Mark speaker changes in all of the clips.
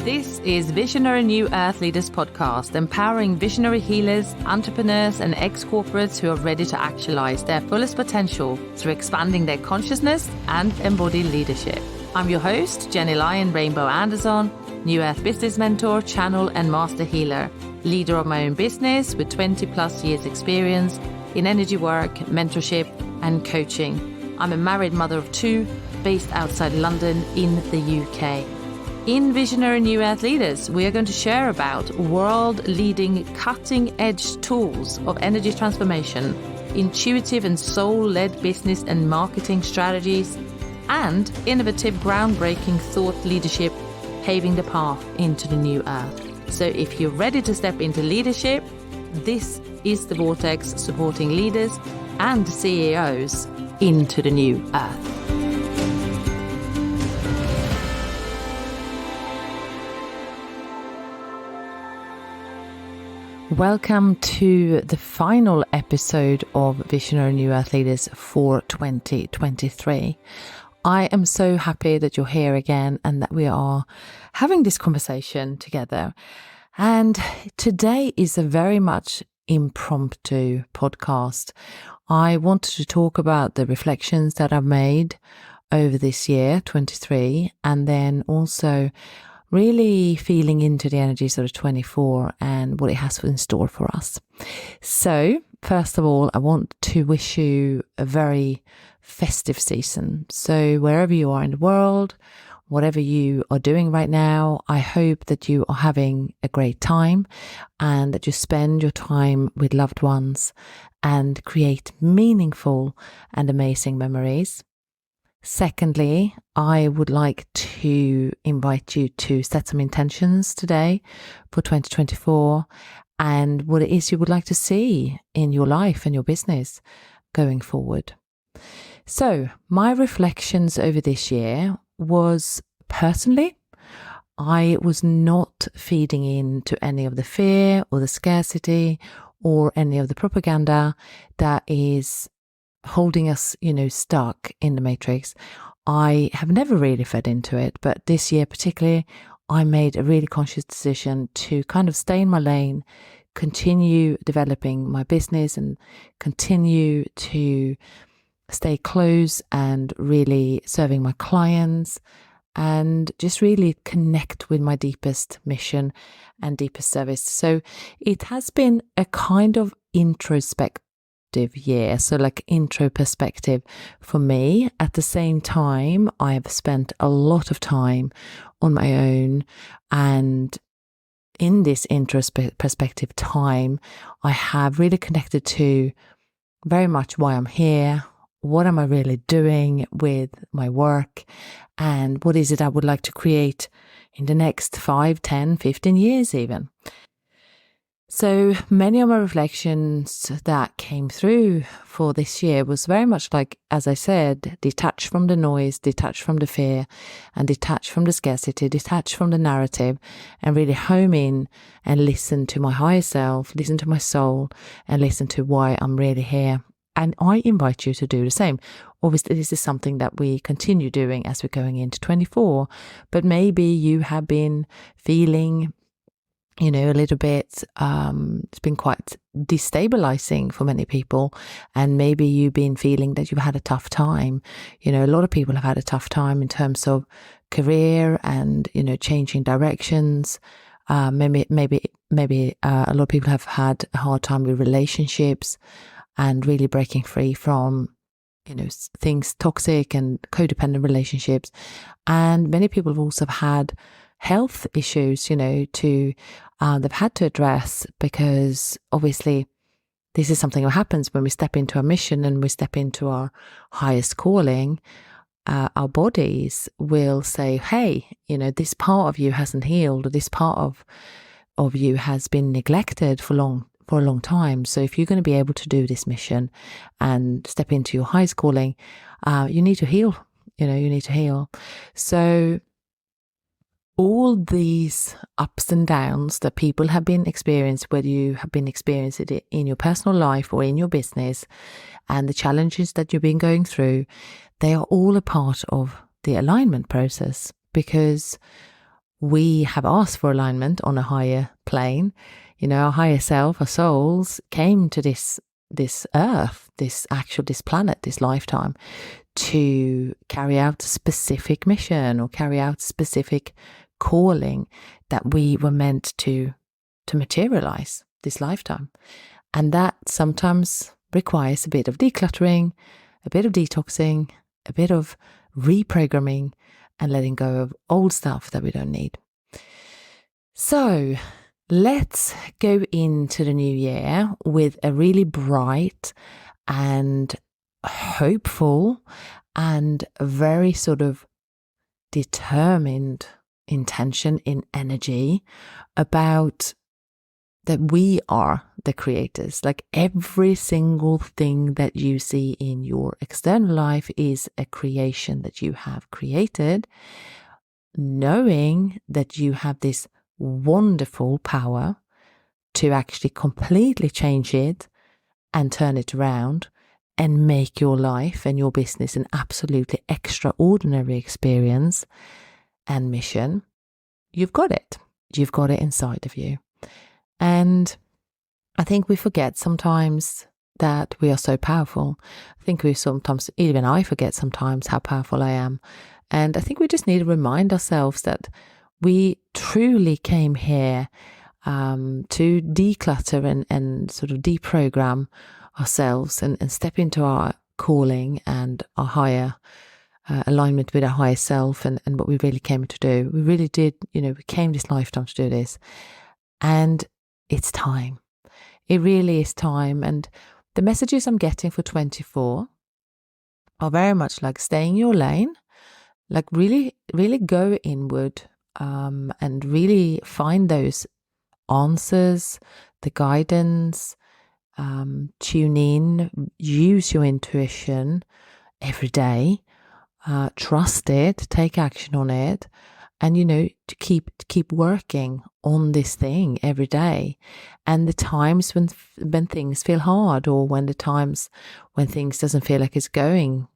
Speaker 1: This is Visionary New Earth Leaders podcast, empowering visionary healers, entrepreneurs, and ex-corporates who are ready to actualize their fullest potential through expanding their consciousness and embodied leadership. I'm your host, Jenny Lyon Rainbow Anderson, New Earth business mentor, channel, and master healer, leader of my own business with 20 plus years experience in energy work, mentorship, and coaching. I'm a married mother of two, based outside London in the UK. In Visionary New Earth Leaders, we are going to share about world-leading cutting-edge tools of energy transformation, intuitive and soul-led business and marketing strategies, and innovative, groundbreaking thought leadership paving the path into the new earth. So if you're ready to step into leadership, this is the vortex supporting leaders and CEOs into the new earth. Welcome to the final episode of Visionary New Earth Leaders for 2023. I am so happy that you're here again and that we are having this conversation together. And today is a very much impromptu podcast. I wanted to talk about the reflections that I've made over this year, 23, and then also really feeling into the energies of 24 and what it has in store for us. So, first of all, I want to wish you a very festive season. So, wherever you are in the world, whatever you are doing right now, I hope that you are having a great time and that you spend your time with loved ones and create meaningful and amazing memories. Secondly, I would like to invite you to set some intentions today for 2024 and what it is you would like to see in your life and your business going forward. So, my reflections over this year was personally, I was not feeding into any of the fear or the scarcity or any of the propaganda that is holding us, stuck in the matrix. I have never really fed into it, but this year particularly, I made a really conscious decision to kind of stay in my lane, continue developing my business and continue to stay close and really serving my clients and just really connect with my deepest mission and deepest service. So it has been a kind of introspective year, so like intro perspective for me. At the same time, I have spent a lot of time on my own, and in this perspective time, I have really connected to very much why I'm here, what am I really doing with my work, and what is it I would like to create in the next 5, 10, 15 years even. So many of my reflections that came through for this year was very much like, as I said, detach from the noise, detach from the fear, and detach from the scarcity, detach from the narrative, and really home in and listen to my higher self, listen to my soul, and listen to why I'm really here. And I invite you to do the same. Obviously, this is something that we continue doing as we're going into 24, but maybe you have been feeling a little bit, it's been quite destabilizing for many people. And maybe you've been feeling that you've had a tough time. A lot of people have had a tough time in terms of career and, changing directions. Maybe a lot of people have had a hard time with relationships and really breaking free from, things toxic and codependent relationships. And many people have also had health issues, they've had to address, because obviously this is something that happens when we step into our mission and we step into our highest calling. Our bodies will say, hey, this part of you hasn't healed, or this part of you has been neglected for a long time. So if you're going to be able to do this mission and step into your highest calling, you need to heal, you need to heal. So all these ups and downs that people have been experiencing, whether you have been experiencing it in your personal life or in your business, and the challenges that you've been going through, they are all a part of the alignment process, because we have asked for alignment on a higher plane. Our higher self, our souls came to this earth, this planet, this lifetime, to carry out a specific mission or carry out a specific calling that we were meant to materialize this lifetime. And that sometimes requires a bit of decluttering, a bit of detoxing, a bit of reprogramming, and letting go of old stuff that we don't need. So let's go into the new year with a really bright and hopeful and very sort of determined intention in energy about that we are the creators. Like every single thing that you see in your external life is a creation that you have created, knowing that you have this wonderful power to actually completely change it and turn it around and make your life and your business an absolutely extraordinary experience and mission. You've got it. You've got it inside of you. And I think we forget sometimes that we are so powerful. I think even I forget sometimes how powerful I am. And I think we just need to remind ourselves that we truly came here to declutter and sort of deprogram ourselves and step into our calling and our higher alignment with our higher self and what we really came to do. We really did, we came this lifetime to do this. And it's time. It really is time. And the messages I'm getting for 24 are very much like stay in your lane, like really, really go inward and really find those answers, the guidance, tune in, use your intuition every day, trust it, take action on it. And, to keep working on this thing every day. And the times when things feel hard, or when the times when things doesn't feel like it's going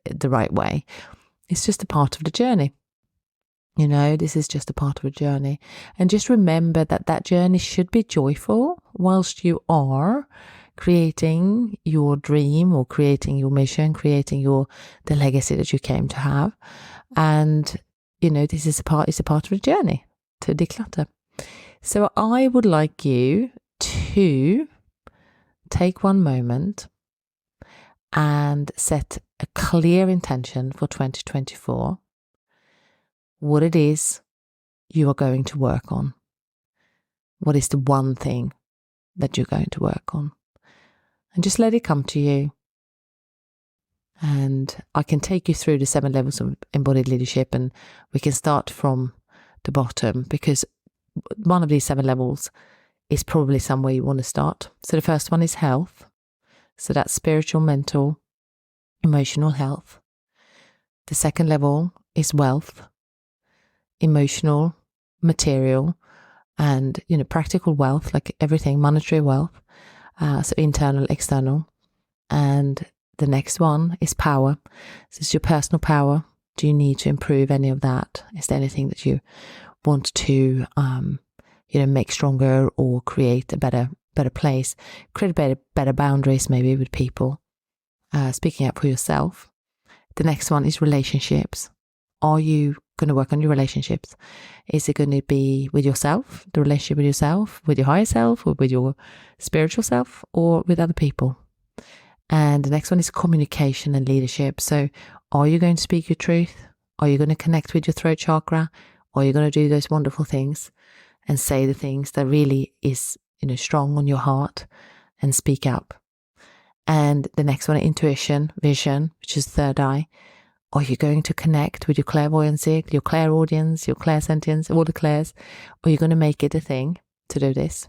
Speaker 1: the right way, it's just a part of the journey. This is just a part of a journey. And just remember that journey should be joyful whilst you are creating your dream or creating your mission, creating the legacy that you came to have. And this is a part of the journey to declutter. So I would like you to take one moment and set a clear intention for 2024, what it is you are going to work on. What is the one thing that you're going to work on? And just let it come to you. And I can take you through the 7 levels of embodied leadership, and we can start from the bottom, because one of these 7 levels is probably somewhere you want to start. So the first one is health. So that's spiritual, mental, emotional health. The second level is wealth, emotional, material, and practical wealth, like everything, monetary wealth. So internal, external. And the next one is power. So it's your personal power. Do you need to improve any of that? Is there anything that you want to, make stronger or create a better place? Create better boundaries maybe with people. Speaking up for yourself. The next one is relationships. Are you going to work on your relationships? Is it going to be with yourself, the relationship with yourself, with your higher self, or with your spiritual self, or with other people? And the next one is communication and leadership. So are you going to speak your truth? Are you going to connect with your throat chakra? Or are you going to do those wonderful things and say the things that really is, strong on your heart, and speak up? And the next one, intuition, vision, which is third eye. Are you going to connect with your clairvoyancy, your clairaudience, your clairsentience, all the clairs? Or are you going to make it a thing to do this?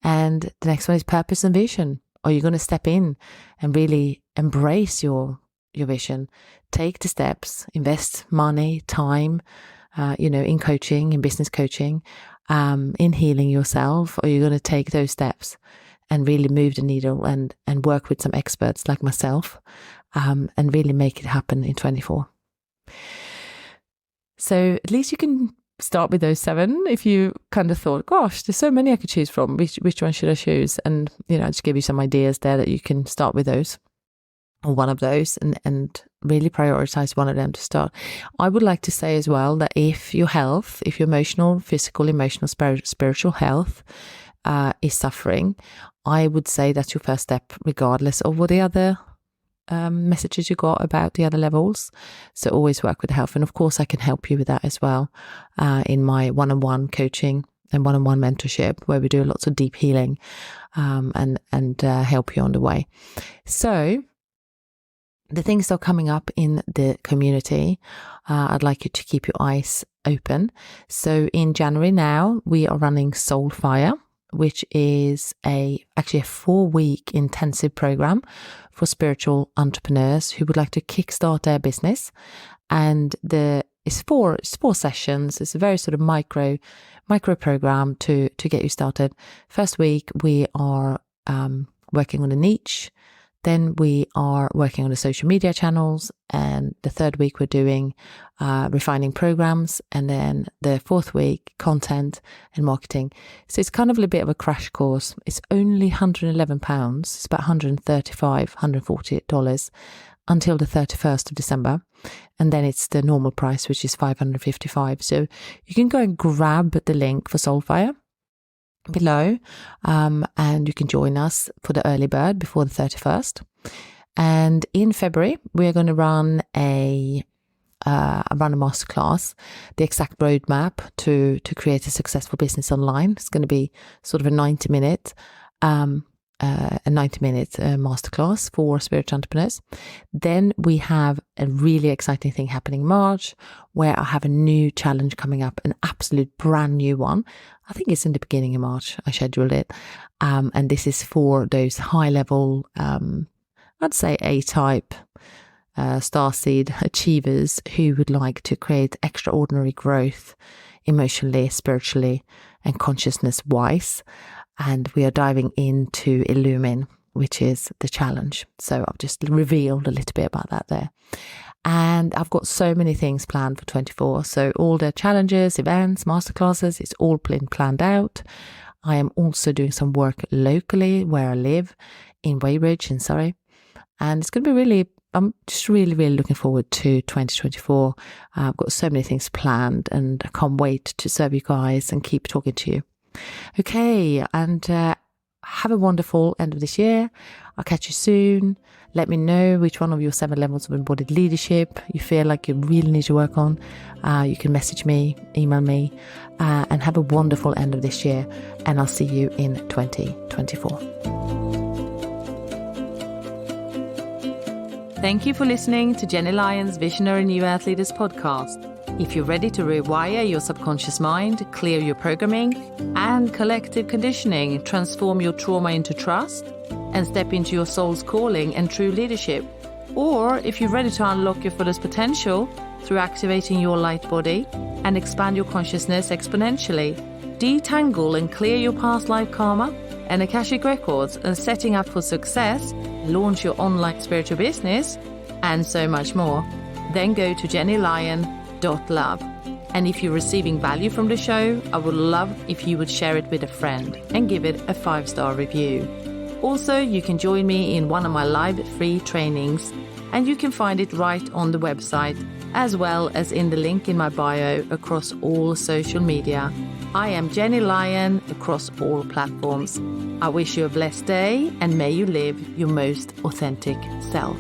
Speaker 1: And the next one is purpose and vision. Are you going to step in and really embrace your vision? Take the steps, invest money, time, in coaching, in business coaching, in healing yourself? Or are you going to take those steps and really move the needle and work with some experts like myself, and really make it happen in 24? So at least you can start with those 7. If you kind of thought, gosh, there's so many I could choose from, which one should I choose? And, I just give you some ideas there that you can start with those, or one of those, and really prioritize one of them to start. I would like to say as well that if your emotional, physical, emotional, spiritual health is suffering, I would say that's your first step, regardless of what the other messages you got about the other levels. So always work with health. And of course, I can help you with that as well in my one-on-one coaching and one-on-one mentorship, where we do lots of deep healing and help you on the way. So the things that are coming up in the community, I'd like you to keep your eyes open. So in January now, we are running Soulfire, which is actually a 4-week intensive program for spiritual entrepreneurs who would like to kickstart their business. And it's 4 sessions. It's a very sort of micro program to get you started. First week, we are working on a niche. Then we are working on the social media channels, and the 3rd week we're doing refining programs, and then the 4th week, content and marketing. So it's kind of a little bit of a crash course. It's only £111. It's about $140 until the 31st of December. And then it's the normal price, which is $555. So you can go and grab the link for Soulfire below, and you can join us for the early bird before the 31st. And in February, we're going to run a masterclass, the exact roadmap to create a successful business online. It's going to be sort of a 90-minute masterclass for spiritual entrepreneurs. Then we have a really exciting thing happening in March, where I have a new challenge coming up, an absolute brand new one. I think it's in the beginning of March. I scheduled it. And this is for those high level, I'd say A-type starseed achievers who would like to create extraordinary growth emotionally, spiritually, and consciousness wise. And we are diving into Illumine, which is the challenge. So I've just revealed a little bit about that there. And I've got so many things planned for 24. So all the challenges, events, masterclasses, it's all planned out. I am also doing some work locally where I live in Weybridge in Surrey. And it's going to be I'm just really, really looking forward to 2024. I've got so many things planned, and I can't wait to serve you guys and keep talking to you. Okay, and have a wonderful end of this year. I'll catch you soon. Let me know which one of your 7 levels of embodied leadership you feel like you really need to work on. You can message me, email me, and have a wonderful end of this year. And I'll see you in 2024. Thank you for listening to Jenny Lyon's Visionary New Earth Leaders podcast. If you're ready to rewire your subconscious mind, clear your programming and collective conditioning, transform your trauma into trust, and step into your soul's calling and true leadership, or if you're ready to unlock your fullest potential through activating your light body and expand your consciousness exponentially, detangle and clear your past life karma and Akashic records, and setting up for success, launch your online spiritual business, and so much more, then go to jennylyon.love. And if you're receiving value from the show, I would love if you would share it with a friend and give it a 5-star review. Also, you can join me in one of my live free trainings, and you can find it right on the website, as well as in the link in my bio across all social media. I am Jenny Lyon across all platforms. I wish you a blessed day, and may you live your most authentic self.